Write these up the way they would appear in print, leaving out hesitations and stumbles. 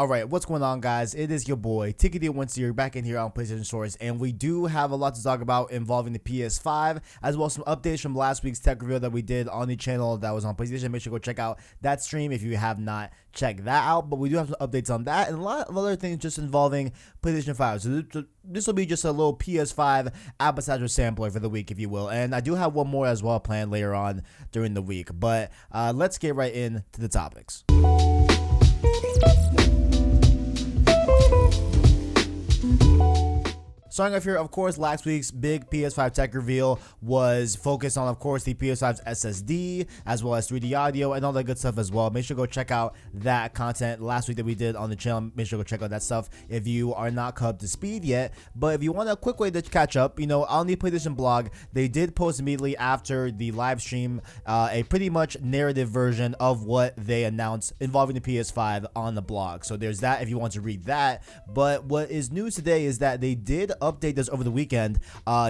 Alright, what's going on, guys? It is your boy, Tickety Winston, back in here on PlayStation Source, and we do have a lot to talk about involving the PS5, as well as some updates from last week's tech reveal that we did on the channel that was on PlayStation. Make sure to go check out that stream if you have not checked that out, but we do have some updates on that, and a lot of other things just involving PlayStation 5. So this will be just a little PS5 appetizer sampler for the week, if you will, and I do have one more as well planned later on during the week, but let's get right into the topics. Starting off here, of course, last week's big PS5 tech reveal was focused on, of course, the PS5's SSD, as well as 3D audio and all that good stuff as well. Make sure to go check out that content last week that we did on the channel. Make sure to go check out that stuff if you are not caught up to speed yet. But if you want a quick way to catch up, you know, on the PlayStation blog, they did post immediately after the live stream a pretty much narrative version of what they announced involving the PS5 on the blog. So there's that if you want to read that. But what is news today is that they did update this over the weekend,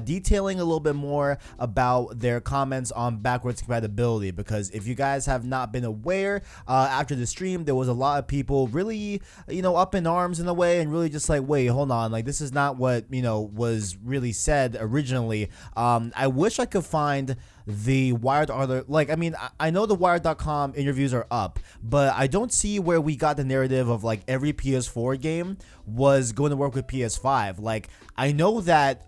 detailing a little bit more about their comments on backwards compatibility, because if you guys have not been aware, after the stream there was a lot of people really, you know, up in arms in a way, and really just like, wait, hold on, like this is not what, you know, was really said originally. I wish I could find the Wired article. Like, I mean, I know the Wired.com interviews are up, but I don't see where we got the narrative of like every PS4 game was going to work with PS5. Like, I know that,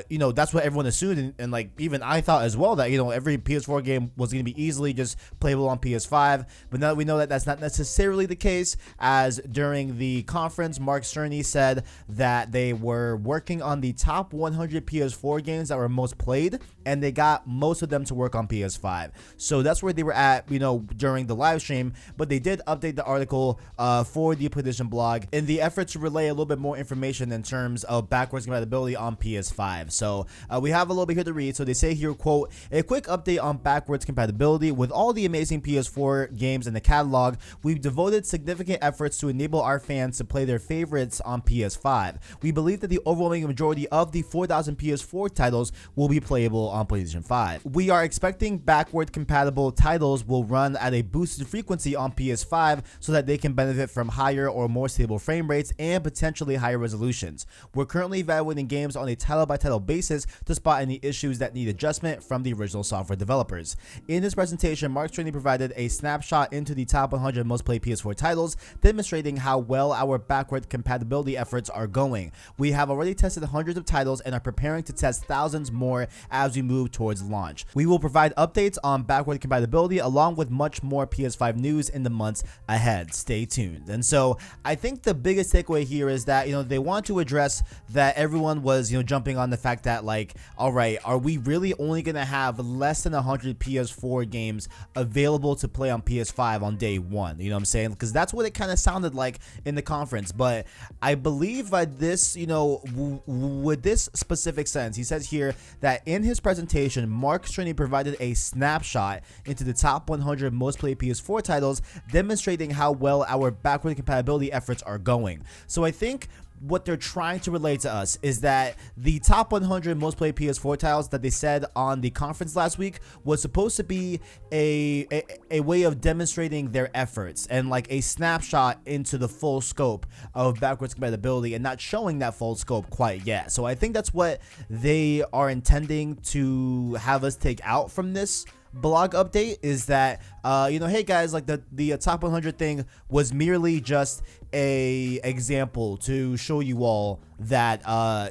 you know, that's what everyone assumed, and like even I thought as well that, you know, every PS4 game was going to be easily just playable on PS5, but now we know that that's not necessarily the case, as during the conference, Mark Cerny said that they were working on the top 100 PS4 games that were most played, and they got most of them to work on PS5. So that's where they were at, you know, during the live stream. But they did update the article for the PlayStation blog in the effort to relay a little bit more information in terms of backwards compatibility on PS5. So we have a little bit here to read. So they say here, quote, "A quick update on backwards compatibility. With all the amazing PS4 games in the catalog, we've devoted significant efforts to enable our fans to play their favorites on PS5. We believe that the overwhelming majority of the 4,000 PS4 titles will be playable on PlayStation 5. We are expecting backward compatible titles will run at a boosted frequency on PS5 so that they can benefit from higher or more stable frame rates and potentially higher resolutions. We're currently evaluating games on a title by title basis to spot any issues that need adjustment from the original software developers." In this presentation, Mark Cerny provided a snapshot into the top 100 most played PS4 titles, demonstrating how well our backward compatibility efforts are going. "We have already tested hundreds of titles and are preparing to test thousands more as we move towards launch. We will provide updates on backward compatibility along with much more PS5 news in the months ahead. Stay tuned." And so I think the biggest takeaway here is that, you know, they want to address that everyone was, you know, jumping on the fact that, like, all right, are we really only going to have less than 100 PS4 games available to play on PS5 on day one? You know what I'm saying? Because that's what it kind of sounded like in the conference. But I believe that this, you know, with this specific sentence, he says here that in his presentation, Mark Cerny provided a snapshot into the top 100 most played PS4 titles, demonstrating how well our backward compatibility efforts are going. So I think what they're trying to relate to us is that the top 100 most played PS4 titles that they said on the conference last week was supposed to be a way of demonstrating their efforts and like a snapshot into the full scope of backwards compatibility, and not showing that full scope quite yet. So I think that's what they are intending to have us take out from this blog update, is that you know, hey guys, like the top 100 thing was merely just a example to show you all that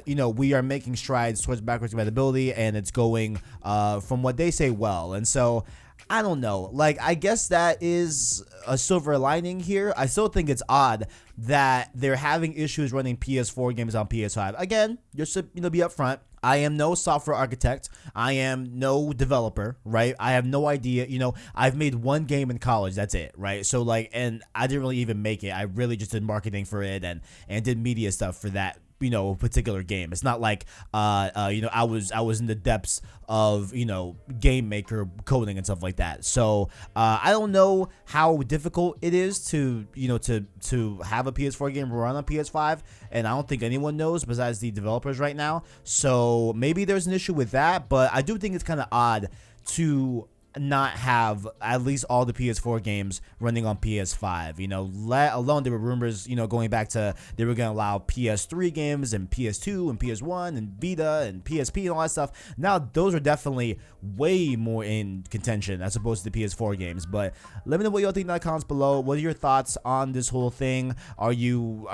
you know, we are making strides towards backwards compatibility, and it's going from what they say well. And so I don't know, like, I guess that is a silver lining here. I still think it's odd that they're having issues running PS4 games on PS5. Again, just to, you know, be upfront, I am no software architect. I am no developer, right? I have no idea. You know, I've made one game in college. That's it, right? So like, and I didn't really even make it. I really just did marketing for it and did media stuff for that, you know, particular game. It's not like you know, I was in the depths of, you know, game maker coding and stuff like that. So I don't know how difficult it is to, you know, to have a PS4 game run on PS5, and I don't think anyone knows besides the developers right now. So maybe there's an issue with that, but I do think it's kind of odd to not have at least all the PS4 games running on PS5. Let alone there were rumors, going back to they were going to allow PS3 games and PS2 and PS1 and Vita and PSP and all that stuff. Now those are definitely way more in contention as opposed to the PS4 games. But let me know what y'all think in the comments below. What are your thoughts on this whole thing? Are you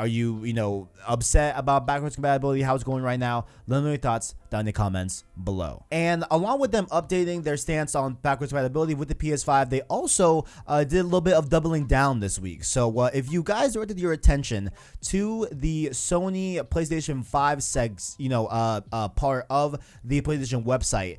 upset about backwards compatibility, how it's going right now? Let me know your thoughts down in the comments below. And along with them updating their stance on backwards compatibility with the PS5, they also did a little bit of doubling down this week. So if you guys directed your attention to the Sony PlayStation 5 part of the PlayStation website,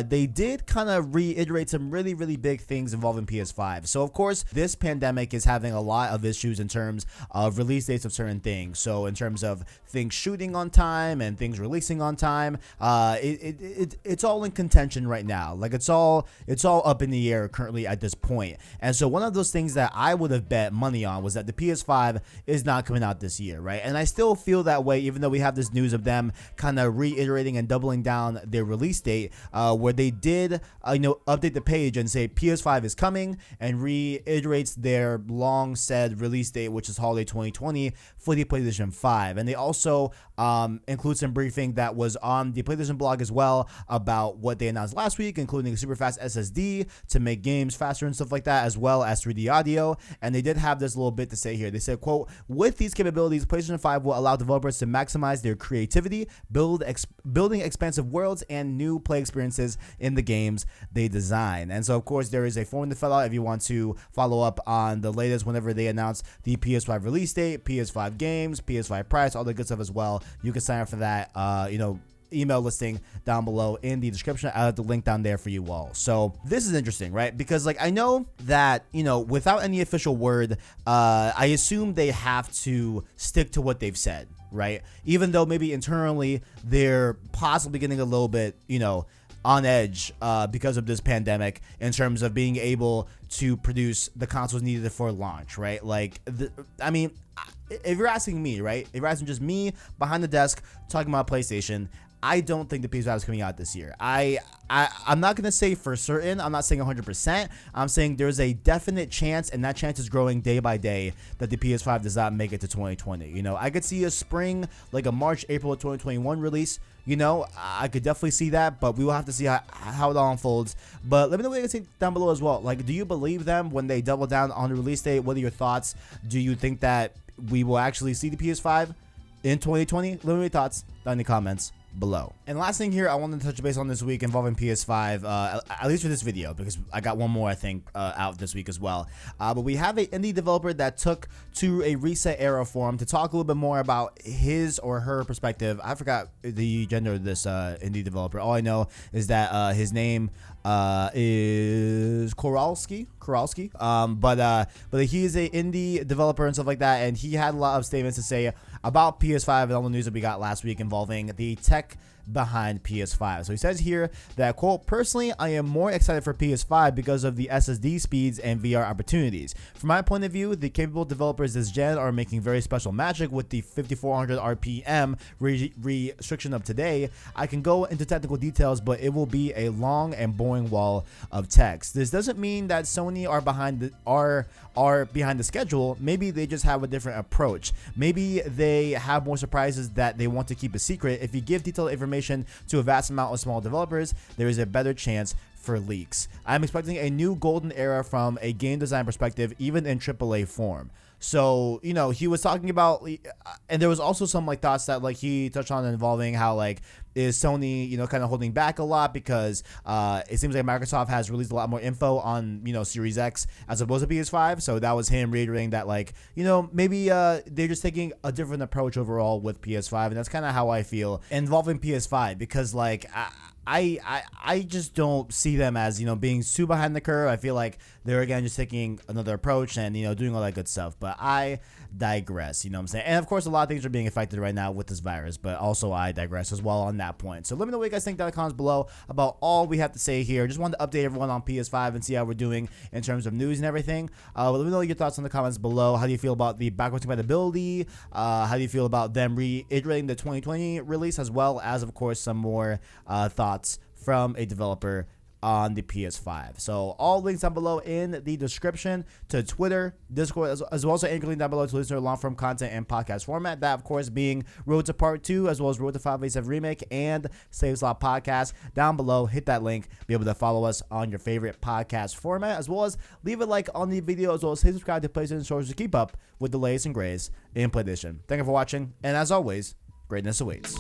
they did kind of reiterate some really, really big things involving PS5. So of course, this pandemic is having a lot of issues in terms of release dates of certain things. So in terms of things shooting on time and things releasing on time, it's all in contention right now. Like it's all up in the air currently at this point. And so one of those things that I would have bet money on was that the PS5 is not coming out this year, right? And I still feel that way, even though we have this news of them kind of reiterating and doubling down their release date, where they did update the page and say PS5 is coming, and reiterates their long said release date, which is holiday 2020 for the PlayStation 5. And they also include some briefing that was on the PlayStation blog as well about what they announced last week, including a super fast SSD to make games faster and stuff like that, as well as 3D audio. And they did have this little bit to say here. They said, quote, "With these capabilities, PlayStation 5 will allow developers to maximize their creativity, building expansive worlds and new play experiences in the games they design." And so of course there is a form to fill out if you want to follow up on the latest whenever they announce the PS5 release date, PS5 games, PS5 price, all the good stuff as well. You can sign up for that email listing down below in the description. I'll have the link down there for you all. So this is interesting, right? Because I know that without any official word, I assume they have to stick to what they've said, right? Even though maybe internally they're possibly getting a little bit on edge because of this pandemic in terms of being able to produce the consoles needed for launch, right? If you're asking me, right? If you're asking just me behind the desk talking about PlayStation, I don't think the PS5 is coming out this year. I'm not going to say for certain. I'm not saying 100%. I'm saying there's a definite chance, and that chance is growing day by day, that the PS5 does not make it to 2020. I could see a spring, like a March, April of 2021 release. I could definitely see that, but we will have to see how it all unfolds. But let me know what you guys think down below as well. Do you believe them when they double down on the release date? What are your thoughts? Do you think that we will actually see the PS5 in 2020? Let me know your thoughts down in the comments below. And last thing here I wanted to touch base on this week involving PS5, at least for this video, because I got one more I think out this week as well. But we have an indie developer that took to a Reset Era forum to talk a little bit more about his or her perspective. I forgot the gender of this indie developer. All I know is that his name is Koralski. But he is a indie developer and stuff like that, and he had a lot of statements to say about PS5 and all the news that we got last week involving the tech behind PS5. So he says here that, quote, "Personally, I am more excited for PS5 because of the SSD speeds and VR opportunities. From my point of view, the capable developers this gen are making very special magic with the 5400 RPM restriction of today. I can go into technical details, but it will be a long and boring wall of text. This doesn't mean that Sony are behind the schedule. Maybe they just have a different approach. Maybe they have more surprises that they want to keep a secret. If you give detailed information to a vast amount of small developers, there is a better chance for leaks. I'm expecting a new golden era from a game design perspective, even in AAA form." So, he was talking about, and there was also some thoughts that he touched on involving how is Sony, kind of holding back a lot because it seems like Microsoft has released a lot more info on, Series X as opposed to PS5. So that was him reiterating that maybe they're just taking a different approach overall with PS5. And that's kind of how I feel involving PS5, because I just don't see them as, being too behind the curve. I feel like they're, again, just taking another approach and, doing all that good stuff. But I digress, you know what I'm saying? And, of course, a lot of things are being affected right now with this virus. But also I digress as well on that point. So let me know what you guys think down in the comments below about all we have to say here. Just wanted to update everyone on PS5 and see how we're doing in terms of news and everything. Let me know your thoughts in the comments below. How do you feel about the backwards compatibility? How do you feel about them reiterating the 2020 release, as well as, of course, some more thoughts from a developer on the PS5. So all links down below in the description to Twitter, Discord, as well as an anchor link down below to listen to long-form content and podcast format. That, of course, being Road to Part 2, as well as Road to 587 Remake and Save Slot Podcast. Down below, hit that link. Be able to follow us on your favorite podcast format, as well as leave a like on the video, as well as hit subscribe to PlayStation Source to keep up with the latest and greatest in PlayStation. Thank you for watching, and as always, greatness awaits.